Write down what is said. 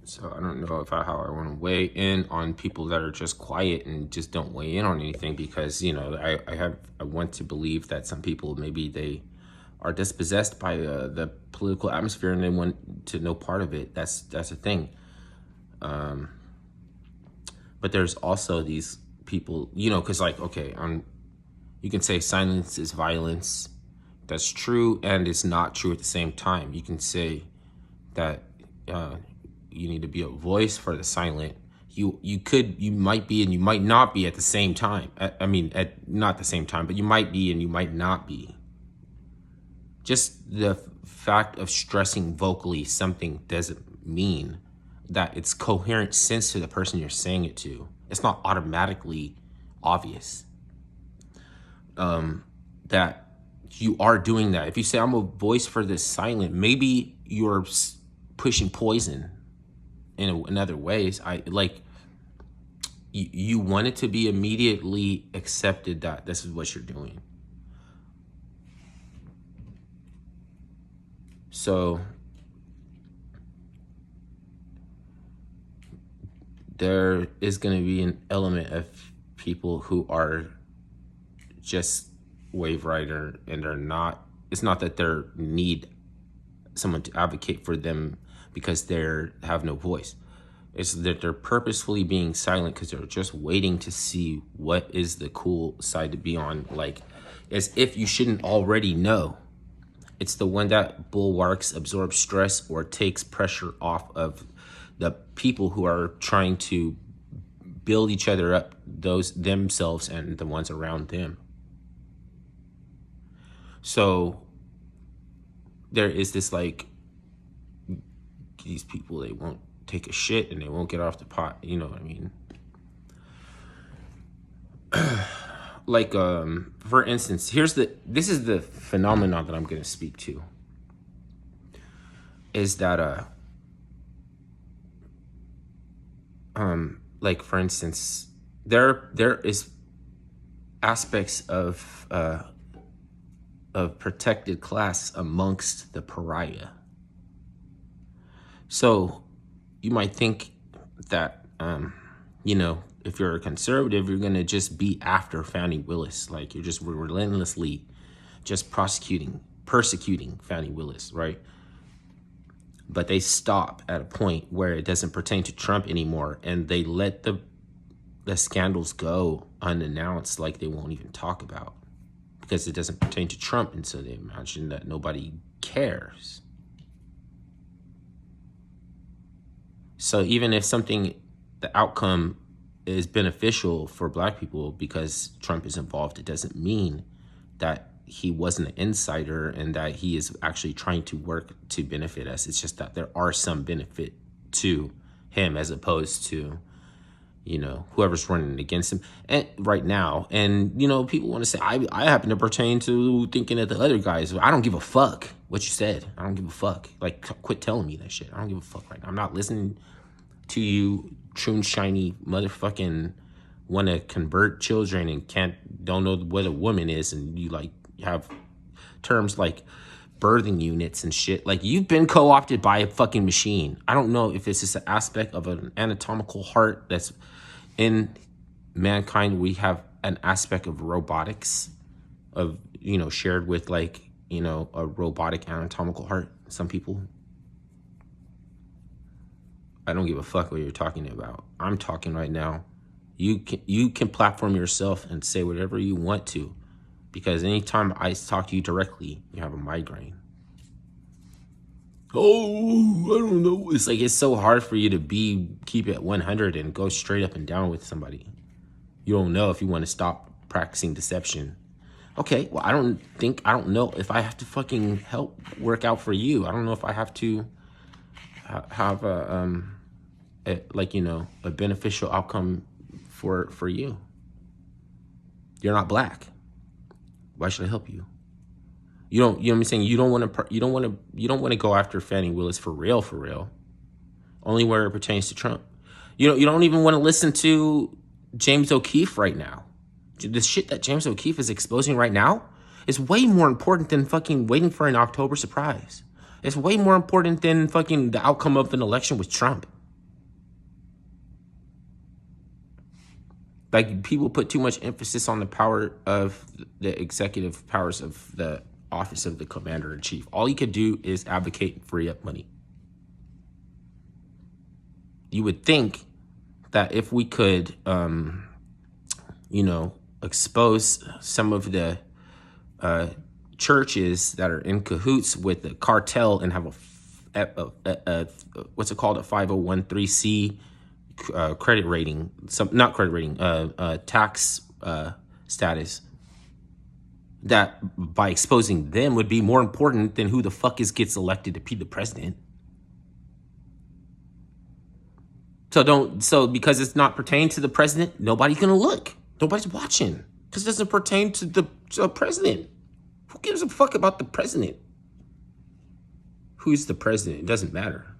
So I don't know how I want to weigh in on people that are just quiet and just don't weigh in on anything, because I want to believe that some people, maybe they are dispossessed by the political atmosphere and they want to know part of it. That's a thing. But there's also these people, because like, okay, you can say silence is violence. That's true, and it's not true at the same time. You can say that you need to be a voice for the silent. You might be and you might not be at the same time. I mean, at not the same time, but you might be and you might not be. Just the fact of stressing vocally something doesn't mean that it's coherent sense to the person you're saying it to. It's not automatically obvious that you are doing that. If you say, I'm a voice for the silent, maybe you're pushing poison in other ways. You want it to be immediately accepted that this is what you're doing. So there is going to be an element of people who are just wave rider, and they're not, it's not that they need someone to advocate for them because they have no voice. It's that they're purposefully being silent because they're just waiting to see what is the cool side to be on, like as if you shouldn't already know. It's the one that bulwarks, absorbs stress, or takes pressure off of the people who are trying to build each other up, those themselves and the ones around them. So there is this, like, these people, they won't take a shit and they won't get off the pot, you know what I mean? Like, for instance, this is the phenomenon that I'm going to speak to, is that, like, for instance, there is aspects of protected class amongst the pariah. So you might think that, if you're a conservative, you're going to just be after Fani Willis. Like, you're just relentlessly just persecuting Fani Willis, right? But they stop at a point where it doesn't pertain to Trump anymore, and they let the scandals go unannounced, like they won't even talk about, because it doesn't pertain to Trump, and so they imagine that nobody cares. So even if the outcome is beneficial for Black people because Trump is involved, it doesn't mean that he wasn't an insider and that he is actually trying to work to benefit us. It's just that there are some benefit to him as opposed to, whoever's running against him right now. And, people want to say, I happen to pertain to thinking that the other guys, I don't give a fuck what you said. I don't give a fuck. Like, quit telling me that shit. I don't give a fuck right now. I'm not listening to you, true shiny motherfucking want to convert children and don't know what a woman is, and you like have terms like birthing units and shit. Like, you've been co-opted by a fucking machine. I don't know if it's just an aspect of an anatomical heart that's in mankind. We have an aspect of robotics of, shared with, like, a robotic anatomical heart. Some people, I don't give a fuck what you're talking about. I'm talking right now. You can platform yourself and say whatever you want to, because anytime I talk to you directly, you have a migraine. Oh, I don't know. It's like, it's so hard for you to keep it 100 and go straight up and down with somebody. You don't know if you want to stop practicing deception. Okay, well, I don't know if I have to fucking help work out for you. I don't know if I have to have a beneficial outcome for you. You're not Black. Why should I help you? You know what I'm saying? You don't want to go after Fani Willis for real. Only where it pertains to Trump. You don't even want to listen to James O'Keefe right now. The shit that James O'Keefe is exposing right now is way more important than fucking waiting for an October surprise. It's way more important than fucking the outcome of an election with Trump. Like, people put too much emphasis on the power of the executive powers of the office of the commander in chief. All he could do is advocate and free up money. You would think that if we could, expose some of the churches that are in cahoots with the cartel and have a what's it called, a 501c credit rating, not credit rating, tax status, that by exposing them would be more important than who the fuck gets elected to be the president. So because it's not pertaining to the president, nobody's gonna look. Nobody's watching because it doesn't pertain to the president. Who gives a fuck about the president? Who's the president? It doesn't matter.